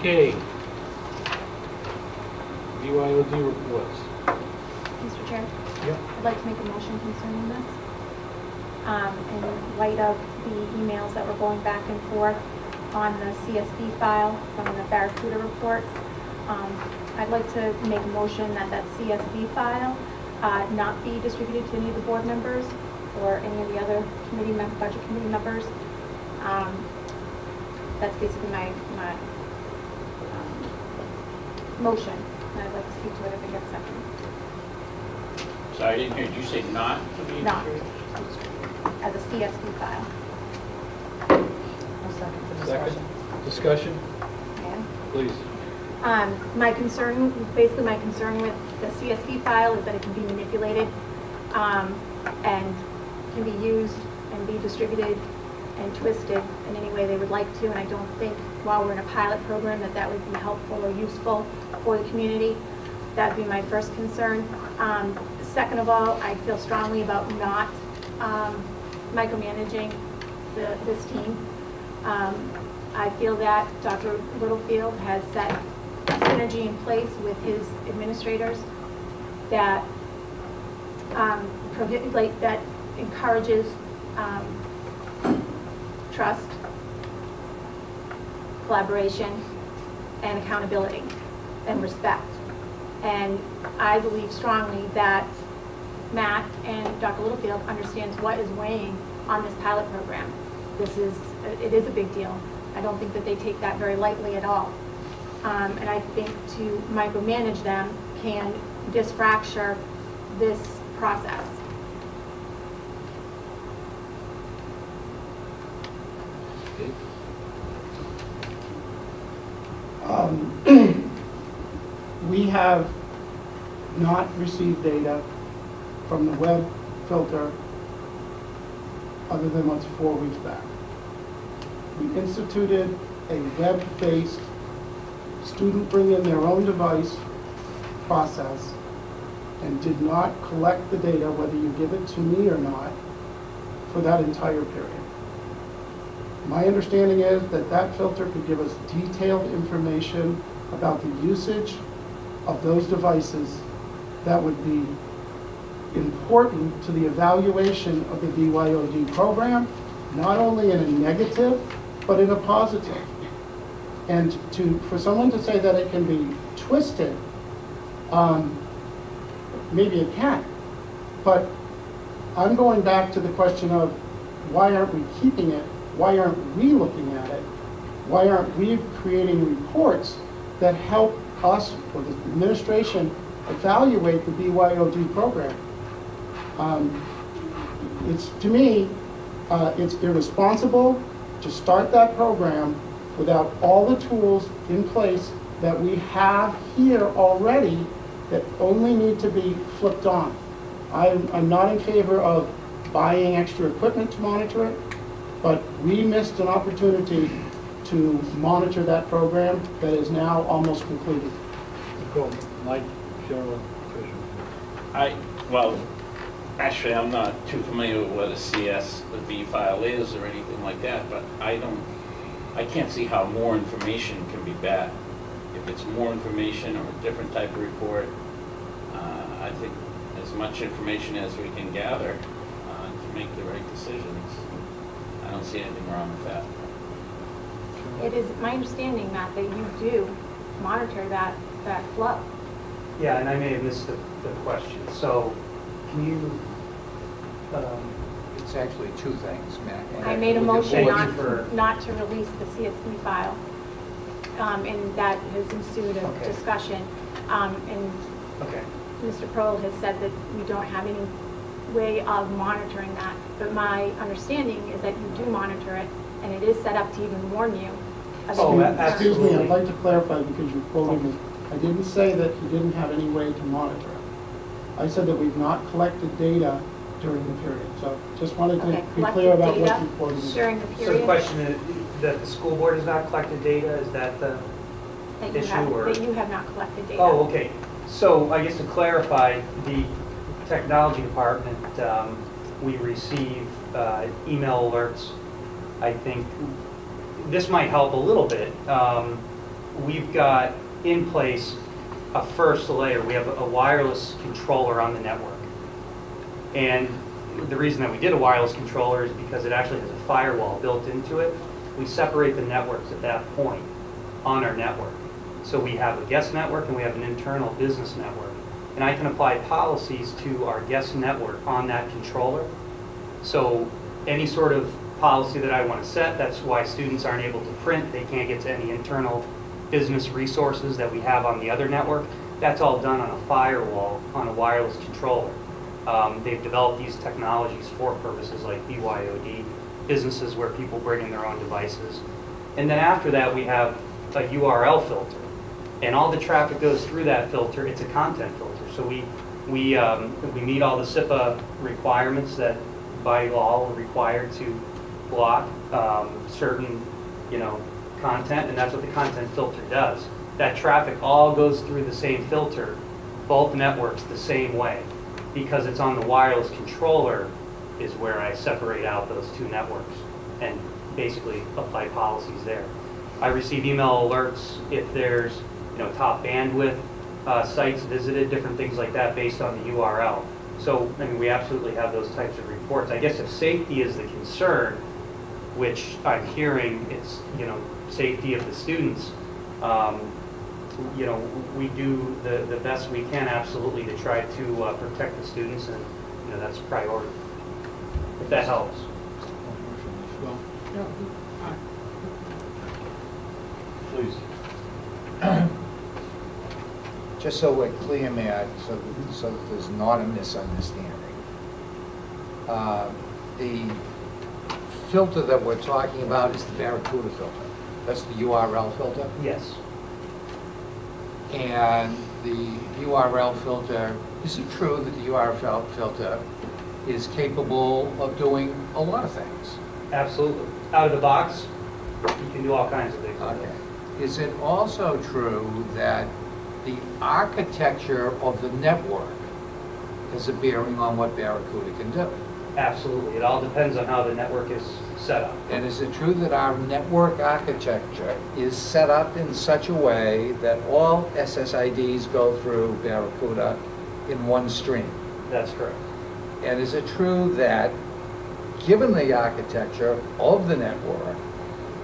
Okay. BYOD reports. Mr. Chair? Yep. I'd like to make a motion concerning this. In light of the emails that were going back and forth on the CSV file from the Barracuda reports, I'd like to make a motion that that CSV file not be distributed to any of the board members or any of the other budget committee members. That's basically my motion, and I'd like to speak to it if it gets seconded. Sorry, I didn't hear. Did you say not to be Not distributed? as a CSV file. I'll second the discussion. Discussion? Okay. Please. My concern with the CSV file is that it can be manipulated and can be used and be distributed and twisted in any way they would like to. And I don't think, while we're in a pilot program, that would be helpful or useful for the community. That would be my first concern. Second of all, I feel strongly about not micromanaging this team. I feel that Dr. Littlefield has set synergy in place with his administrators that that encourages trust, collaboration, and accountability and respect. And I believe strongly that Matt and Dr. Littlefield understands what is weighing on this pilot program. It is a big deal. I don't think that they take that very lightly at all. And I think to micromanage them can disfracture this process. We have not received data from the web filter other than what's 4 weeks back. We instituted a web-based student bring in their own device process and did not collect the data, whether you give it to me or not, for that entire period. My understanding is that that filter could give us detailed information about the usage of those devices that would be important to the evaluation of the BYOD program, not only in a negative, but in a positive. And for someone to say that it can be twisted, maybe it can, but I'm going back to the question of why aren't we keeping it? Why aren't we looking at it? Why aren't we creating reports that help us or the administration evaluate the BYOD program? To me, it's irresponsible to start that program without all the tools in place that we have here already that only need to be flipped on. I'm not in favor of buying extra equipment to monitor it, but we missed an opportunity to monitor that program that is now almost concluded. Mike, Cheryl, Tricia. Well, actually, I'm not too familiar with what a CSV file is or anything like that, but I can't see how more information can be bad. If it's more information or a different type of report, I think as much information as we can gather to make the right decisions, I don't see anything wrong with that. It is my understanding, Matt, that you do monitor that flow. Yeah, and I may have missed the question. So, can you? It's actually two things, Matt. I made a motion for not to release the CSV file, and that has ensued a discussion. And Mr. Pearl has said that we don't have any way of monitoring that. But my understanding is that you do monitor it, and it is set up to even warn you. Excuse me, I'd like to clarify because you quoted me. I didn't say that you didn't have any way to monitor it. I said that we've not collected data during the period. So just wanted to be clear about what you quoted me. During the period. So the question is that the school board has not collected data, is that the issue? That you have not collected data. Oh, okay. So I guess to clarify, the technology department, we receive email alerts. I think this might help a little bit. we've got in place a first layer. We have a wireless controller on the network. And the reason that we did a wireless controller is because it actually has a firewall built into it. We separate the networks at that point on our network. So we have a guest network and we have an internal business network. And I can apply policies to our guest network on that controller. So any sort of policy that I want to set, that's why students aren't able to print, they can't get to any internal business resources that we have on the other network. That's all done on a firewall on a wireless controller. They've developed these technologies for purposes like BYOD, businesses where people bring in their own devices. And then after that, we have a URL filter. And all the traffic goes through that filter. It's a content filter. So we meet all the SIPA requirements that by law are required to block certain, content, and that's what the content filter does. That traffic all goes through the same filter, both networks the same way. Because it's on the wireless controller is where I separate out those two networks and basically apply policies there. I receive email alerts if there's top bandwidth sites visited, different things like that based on the URL. So I mean, we absolutely have those types of reports. I guess if safety is the concern, which I'm hearing it's safety of the students, we do the best we can absolutely to try to protect the students, and that's a priority. If that helps. Well, please. Just so we're clear, Matt, so that there's not a misunderstanding. The filter that we're talking about is the Barracuda filter. That's the URL filter. Yes. And the URL filter, is it true that the URL filter is capable of doing a lot of things? Absolutely. Out of the box, you can do all kinds of things. Okay. Is it also true that the architecture of the network has a bearing on what Barracuda can do? Absolutely. It all depends on how the network is set up. And is it true that our network architecture is set up in such a way that all SSIDs go through Barracuda in one stream? That's correct. And is it true that, given the architecture of the network,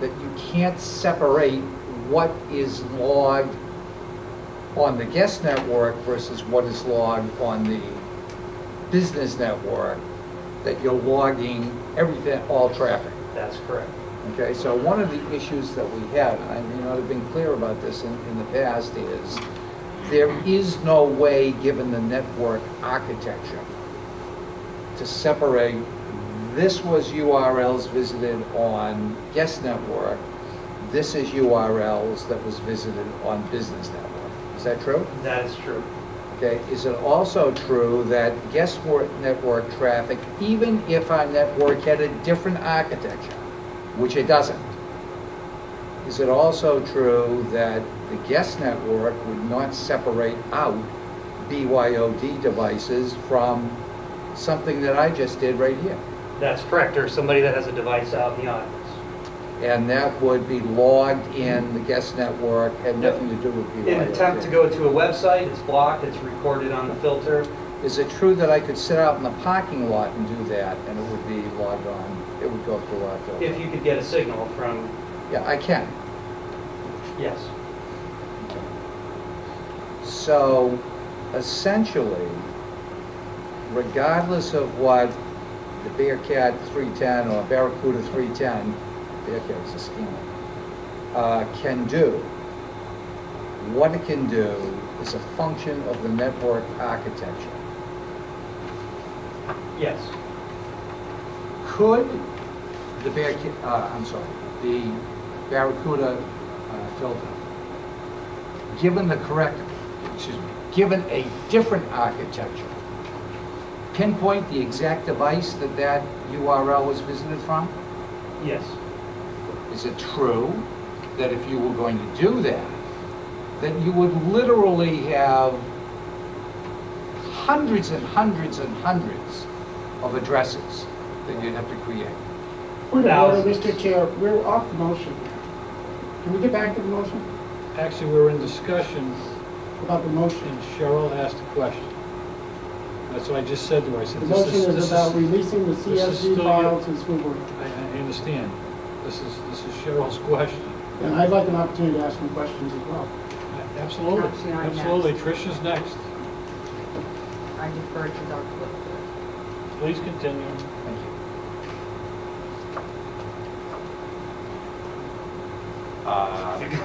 that you can't separate what is logged on the guest network versus what is logged on the business network, that you're logging everything, all traffic? That's correct. Okay, so one of the issues that we have, and I may not have been clear about this in the past, is there is no way, given the network architecture, to separate this was URLs visited on guest network, this is URLs that was visited on business network. Is that true? That is true. Okay, is it also true that guest network traffic, even if our network had a different architecture, which it doesn't, is it also true that the guest network would not separate out BYOD devices from something that I just did right here? That's correct. Or somebody that has a device out in the audience. And that would be logged in the guest network, had nothing to do with BYOD. In an attempt to go to a website, it's blocked, it's recorded on the filter. Is it true that I could sit out in the parking lot and do that, and it would be logged on, it would go through our filter? If you could get a signal from, Yeah, I can. yes. So, essentially, regardless of what the Bearcat 310 or Barracuda 310, Bearcat is a scam, can do, what it can do is a function of the network architecture. Yes. Could the the Barracuda filter, given given a different architecture, pinpoint the exact device that URL was visited from? Yes. Is it true that if you were going to do that, that you would literally have hundreds and hundreds and hundreds of addresses that you'd have to create? Point of order, Thousands. Mr. Chair, we're off the motion. Can we get back to the motion? actually, we're in discussion, About the motion. and Cheryl asked a question. That's what I just said to her. I said, The this motion is about is, releasing the this is CSV still file your- to the school board. I understand. This is Cheryl's question. And I'd like an opportunity to ask some questions as well. Absolutely, Actually, I'm absolutely. Tricia's next. I defer to Dr. Littlefield. Please continue. Thank you. We've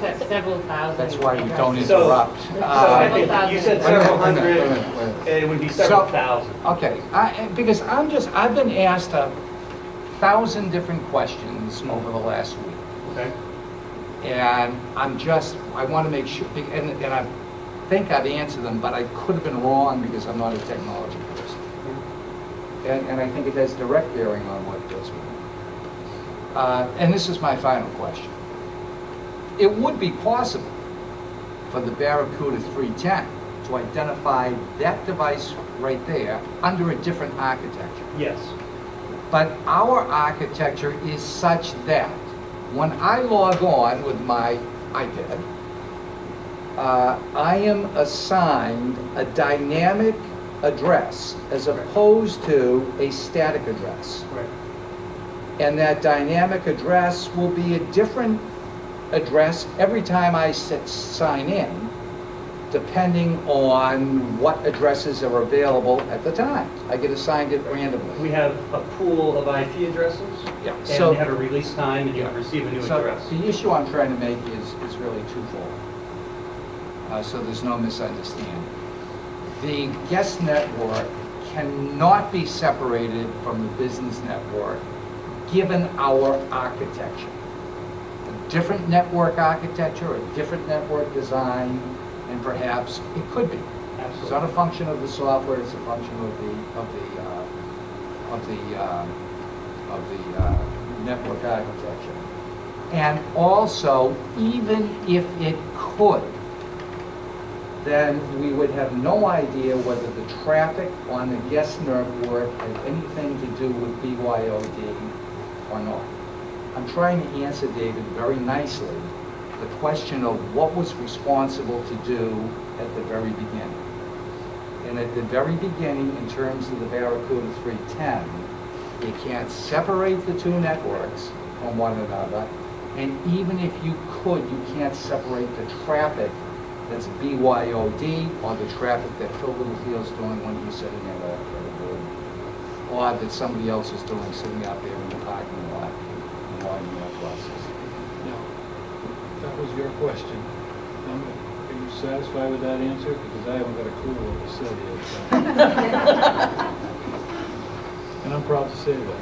got several thousand. That's why you don't So- interrupt. So I think you said Wait a minute, several wait a minute, hundred, wait a minute, wait a minute. it would be several So- thousand. Okay, because I've been asked 1,000 different questions over the last week. Okay. And I want to make sure, and I think I've answered them, but I could have been wrong because I'm not a technology person. And I think it has direct bearing on what goes on. And this is my final question. It would be possible for the Barracuda 310 to identify that device right there under a different architecture. Yes. But our architecture is such that when I log on with my iPad, I am assigned a dynamic address as opposed to a static address. Right. And that dynamic address will be a different address every time I sign in, depending on what addresses are available at the time. I get assigned it randomly. We have a pool of IP addresses, Yeah. and So- you have a release time, and you Yeah. receive a new So address. the issue I'm trying to make is really twofold, so there's no misunderstanding. The guest network cannot be separated from the business network, given our architecture. A different network architecture, a different network design, and perhaps it could be. It's not a function of the software; it's a function of the network architecture. And also, even if it could, then we would have no idea whether the traffic on the guest network had anything to do with BYOD or not. I'm trying to answer, David, very nicely, the question of what was responsible to do at the very beginning. And at the very beginning, in terms of the Barracuda 310, you can't separate the two networks from one another. And even if you could, you can't separate the traffic that's BYOD or the traffic that Phil Littlefield's doing when he's sitting at a booth, or that somebody else is doing sitting out there in the parking lot and logging their buses. Now, that was your question. Are you satisfied with that answer? Because I haven't got a clue what was said yet. So. And I'm proud to say that.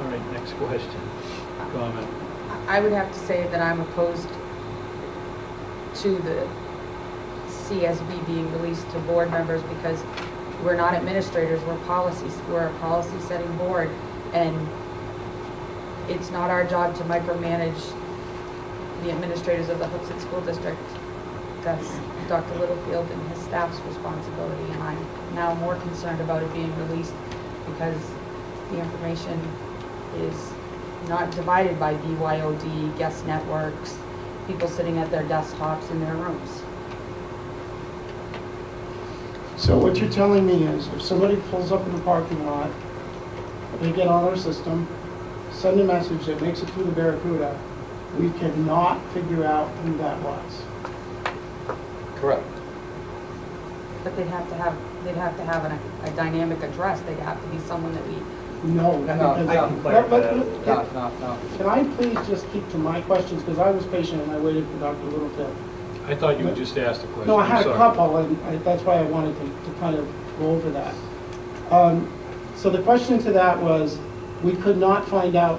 All right, next question. Comment. I would have to say that I'm opposed to the CSV being released to board members because we're not administrators, we're a policy-setting board, and it's not our job to micromanage the administrators of the Hooksett School District. That's Dr. Littlefield and his staff's responsibility, and I'm now more concerned about it being released because the information is not divided by BYOD, guest networks, people sitting at their desktops in their rooms. So what you're telling me is, if somebody pulls up in the parking lot, they get on our system, send a message that makes it through the Barracuda, we cannot figure out who that was. Correct. But they'd have to have a dynamic address. They'd have to be someone that we. No, No, because- I can clarify that. No. Can I please just keep to my questions, because I was patient and I waited for Dr. Littlefield. I thought you had just asked a question. No, I I'm had a sorry. couple, and that's why I wanted to kind of go over that. So the question to that was, we could not find out